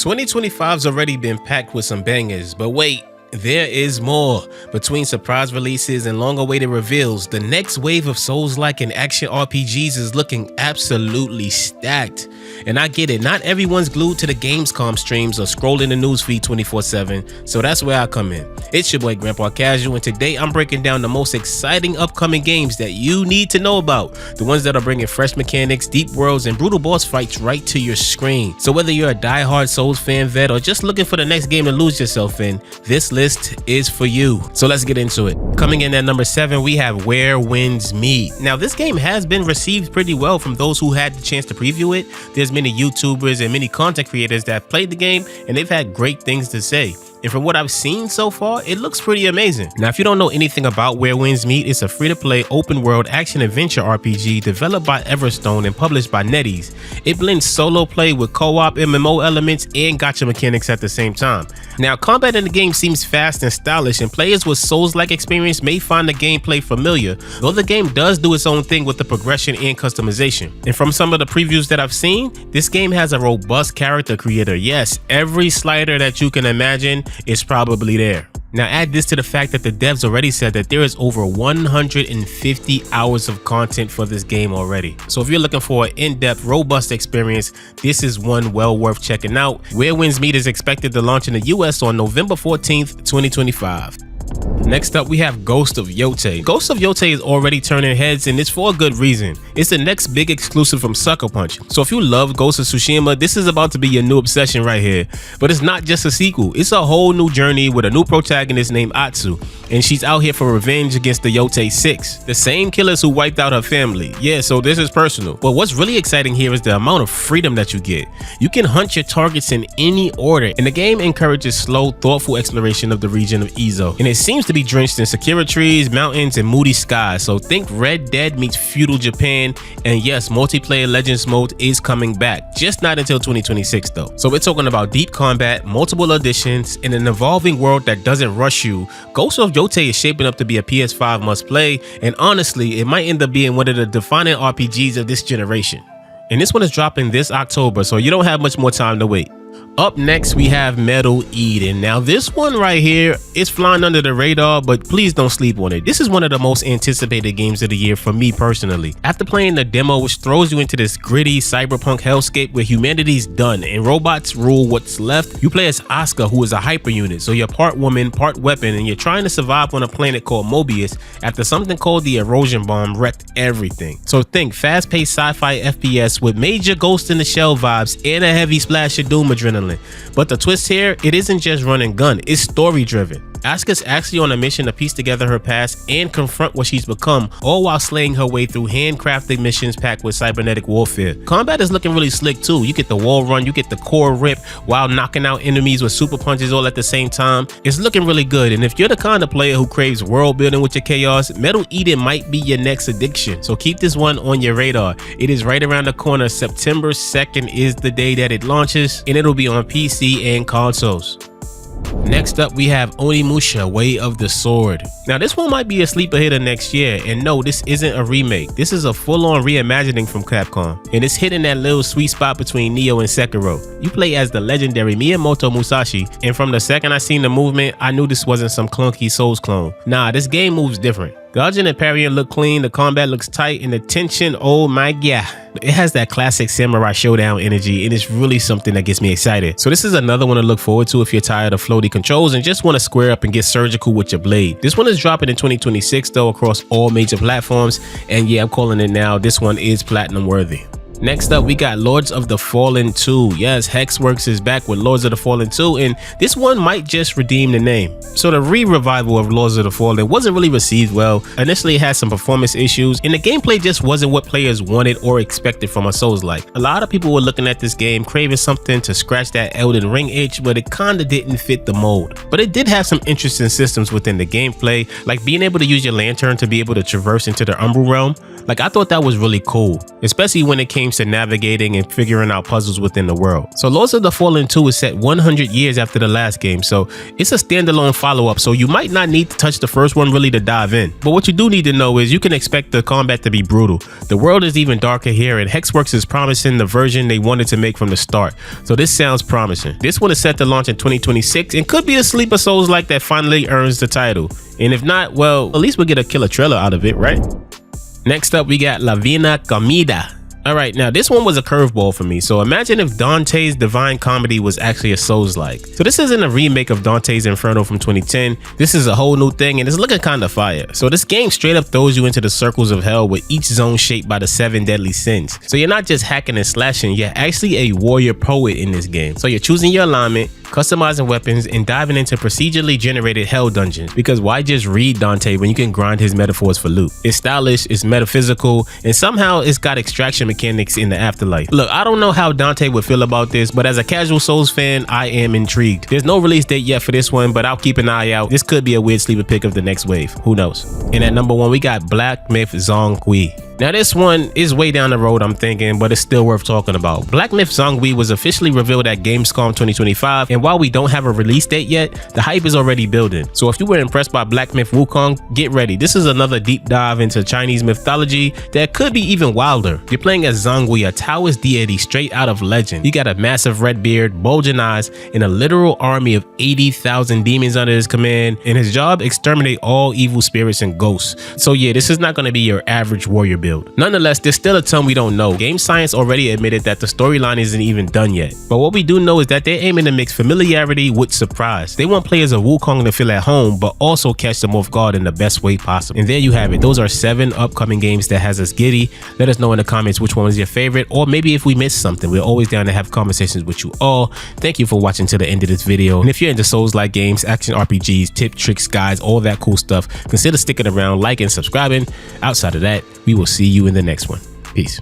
2025's already been packed with some bangers, but wait, there is more. Between surprise releases and long-awaited reveals, the next wave of Souls-like and action RPGs is looking absolutely stacked. And I get it, not everyone's glued to the Gamescom streams or scrolling the newsfeed 24/7, so that's where I come in. It's your boy Grandpa Casual, and today I'm breaking down the most exciting upcoming games that you need to know about. The ones that are bringing fresh mechanics, deep worlds, and brutal boss fights right to your screen. So whether you're a die-hard Souls fan vet or just looking for the next game to lose yourself in, this list is for you. So let's get into it. Coming in at number 7, we have Where Winds Meet. Now this game has been received pretty well from those who had the chance to preview it. There's many YouTubers and many content creators that have played the game and they've had great things to say. And from what I've seen so far, it looks pretty amazing. Now, if you don't know anything about Where Winds Meet, it's a free-to-play open-world action-adventure RPG developed by Everstone and published by NetEase. It blends solo play with co-op MMO elements and gacha mechanics at the same time. Now, combat in the game seems fast and stylish, and players with Souls-like experience may find the gameplay familiar, though the game does do its own thing with the progression and customization. And from some of the previews that I've seen, this game has a robust character creator. Yes, every slider that you can imagine is probably there. Now add this to the fact that the devs already said that there is over 150 hours of content for this game already. So if you're looking for an in-depth, robust experience, this is one well worth checking out. Where Winds Meet is expected to launch in the US on November 14th, 2025. Next up, we have Ghost of Yotei. Ghost of Yotei is already turning heads, and it's for a good reason. It's the next big exclusive from Sucker Punch. So if you love Ghost of Tsushima, this is about to be your new obsession right here. But it's not just a sequel, it's a whole new journey with a new protagonist named Atsu. And she's out here for revenge against the Yotei 6, the same killers who wiped out her family. Yeah, so this is personal. But what's really exciting here is the amount of freedom that you get. You can hunt your targets in any order, and the game encourages slow, thoughtful exploration of the region of Izo. And it seems to be drenched in Sakura trees, mountains, and moody skies. So think Red Dead meets feudal Japan, and yes, multiplayer Legends mode is coming back, just not until 2026 though. So we're talking about deep combat, multiple additions, and an evolving world that doesn't rush you. Ghost of Yotei is shaping up to be a PS5 must play, and honestly, it might end up being one of the defining RPGs of this generation. And this one is dropping this October, so you don't have much more time to wait. Up next, we have Metal Eden. Now this one right here is flying under the radar, but please don't sleep on it. This is one of the most anticipated games of the year for me personally. After playing the demo, which throws you into this gritty cyberpunk hellscape where humanity's done and robots rule what's left, you play as Asuka, who is a hyper unit. So you're part woman, part weapon, and you're trying to survive on a planet called Mobius after something called the erosion bomb wrecked everything. So think fast-paced sci-fi FPS with major Ghost in the Shell vibes and a heavy splash of Doom adrenaline. But the twist here, it isn't just run and gun, it's story driven. Asuka's actually on a mission to piece together her past and confront what she's become, all while slaying her way through handcrafted missions packed with cybernetic warfare. Combat is looking really slick too. You get the wall run, you get the core rip while knocking out enemies with super punches all at the same time. It's looking really good, and if you're the kind of player who craves world building with your chaos, Metal Eden might be your next addiction. So keep this one on your radar. It is right around the corner. September 2nd is the day that it launches, and it'll be on PC and consoles. Next up, we have Onimusha Way of the Sword. Now this one might be a sleeper hitter next year, and no, this isn't a remake. This is a full-on reimagining from Capcom, and it's hitting that little sweet spot between Nioh and Sekiro. You play as the legendary Miyamoto Musashi, and from the second I seen the movement, I knew this wasn't some clunky Souls clone. Nah, this game moves different. Dodging and parrying look clean, the combat looks tight, and the tension, oh my god. It has that classic Samurai Showdown energy, and it's really something that gets me excited. So this is another one to look forward to if you're tired of floaty controls and just want to square up and get surgical with your blade. This one is dropping in 2026 though across all major platforms, and yeah, I'm calling it now, this one is platinum worthy. Next up, we got Lords of the Fallen 2. Yes, Hexworks is back with Lords of the Fallen 2, and this one might just redeem the name. So the re-revival of Lords of the Fallen wasn't really received well. Initially, it had some performance issues, and the gameplay just wasn't what players wanted or expected from a Souls-like. A lot of people were looking at this game craving something to scratch that Elden Ring itch, but it kinda didn't fit the mold. But it did have some interesting systems within the gameplay, like being able to use your lantern to be able to traverse into the Umbral Realm. Like, I thought that was really cool, especially when it came games to navigating and figuring out puzzles within the world. So Lords of the Fallen 2 is set 100 years after the last game, so it's a standalone follow-up, so you might not need to touch the first one really to dive in. But what you do need to know is you can expect the combat to be brutal. The world is even darker here, and Hexworks is promising the version they wanted to make from the start, so this sounds promising. This one is set to launch in 2026 and could be a sleeper Souls-like that finally earns the title. And if not, well, at least we'll get a killer trailer out of it, right? Next up, we got La Divina Comida. Alright, now this one was a curveball for me, so imagine if Dante's Divine Comedy was actually a Souls-like. So this isn't a remake of Dante's Inferno from 2010, this is a whole new thing and it's looking kinda fire. So this game straight up throws you into the circles of hell with each zone shaped by the 7 deadly sins. So you're not just hacking and slashing, you're actually a warrior poet in this game. So you're choosing your alignment, customizing weapons, and diving into procedurally generated hell dungeons, because why just read Dante when you can grind his metaphors for loot? It's stylish, it's metaphysical, and somehow it's got extraction mechanics in the afterlife. Look, I don't know how Dante would feel about this, but as a casual Souls fan, I am intrigued. There's no release date yet for this one, but I'll keep an eye out. This could be a weird sleeper pick of the next wave, who knows? And at number 1, we got Black Myth Zongui. Now this one is way down the road, I'm thinking, but it's still worth talking about. Black Myth Zongui was officially revealed at Gamescom 2025, and while we don't have a release date yet, the hype is already building. So if you were impressed by Black Myth Wukong, get ready. This is another deep dive into Chinese mythology that could be even wilder. You're playing as Zongui, a Taoist deity straight out of legend. He got a massive red beard, bulging eyes, and a literal army of 80,000 demons under his command, and his job, exterminate all evil spirits and ghosts. So yeah, this is not going to be your average warrior build. Nonetheless, there's still a ton we don't know. Game Science already admitted that the storyline isn't even done yet. But what we do know is that they're aiming to mix familiarity with surprise. They want players of Wukong to feel at home, but also catch them off guard in the best way possible. And there you have it. Those are 7 upcoming games that has us giddy. Let us know in the comments which one was your favorite, or maybe if we missed something. We're always down to have conversations with you all. Thank you for watching to the end of this video. And if you're into Souls-like games, action RPGs, tips, tricks, guides, all that cool stuff, consider sticking around, liking, subscribing. Outside of that, we will see you in the next one. Peace.